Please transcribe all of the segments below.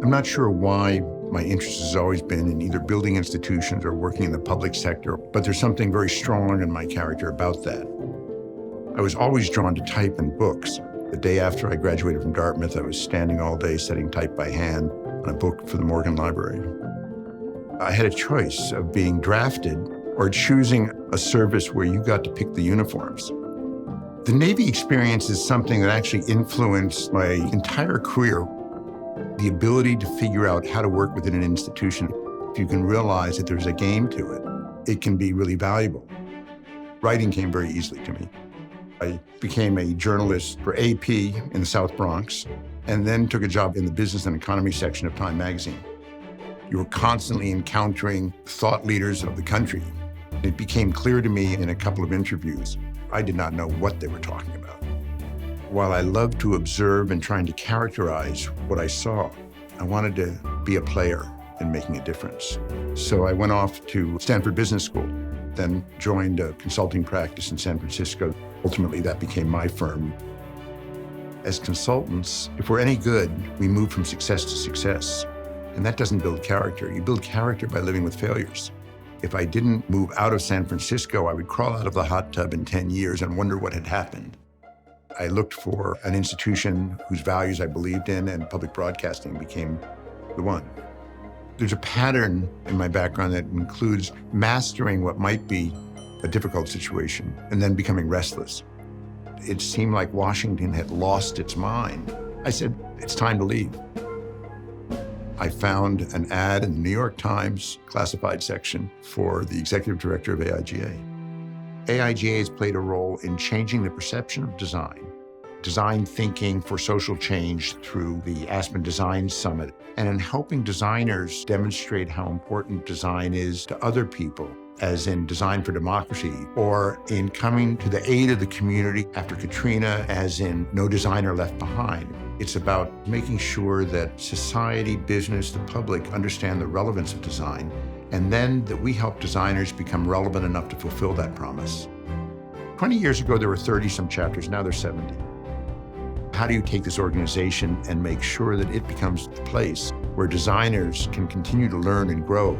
I'm not sure why my interest has always been in either building institutions or working in the public sector, but there's something very strong in my character about that. I was always drawn to type and books. The day after I graduated from Dartmouth, I was standing all day setting type by hand on a book for the Morgan Library. I had a choice of being drafted or choosing a service where you got to pick the uniforms. The Navy experience is something that actually influenced my entire career. The ability to figure out how to work within an institution, if you can realize that there's a game to it, it can be really valuable. Writing came very easily to me. I became a journalist for AP in the South Bronx, and then took a job in the business and economy section of Time magazine. You were constantly encountering thought leaders of the country. It became clear to me in a couple of interviews, I did not know what they were talking about. While I loved to observe and trying to characterize what I saw, I wanted to be a player in making a difference. So I went off to Stanford Business School, then joined a consulting practice in San Francisco. Ultimately, that became my firm. As consultants, if we're any good, we move from success to success. And that doesn't build character. You build character by living with failures. If I didn't move out of San Francisco, I would crawl out of the hot tub in 10 years and wonder what had happened. I looked for an institution whose values I believed in, and public broadcasting became the one. There's a pattern in my background that includes mastering what might be a difficult situation and then becoming restless. It seemed like Washington had lost its mind. I said, it's time to leave. I found an ad in the New York Times classified section for the executive director of AIGA. AIGA has played a role in changing the perception of design thinking for social change through the Aspen Design Summit, and in helping designers demonstrate how important design is to other people, as in Design for Democracy, or in coming to the aid of the community after Katrina, as in No Designer Left Behind. It's about making sure that society, business, the public understand the relevance of design, and then that we help designers become relevant enough to fulfill that promise. 20 years ago, there were 30-some chapters, now there's 70. How do you take this organization and make sure that it becomes the place where designers can continue to learn and grow?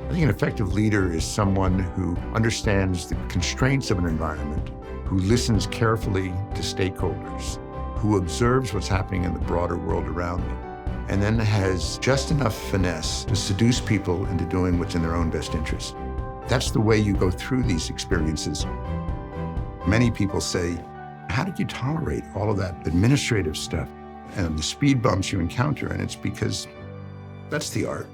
I think an effective leader is someone who understands the constraints of an environment, who listens carefully to stakeholders, who observes what's happening in the broader world around them, and then has just enough finesse to seduce people into doing what's in their own best interest. That's the way you go through these experiences. Many people say, how did you tolerate all of that administrative stuff and the speed bumps you encounter? And it's because that's the art.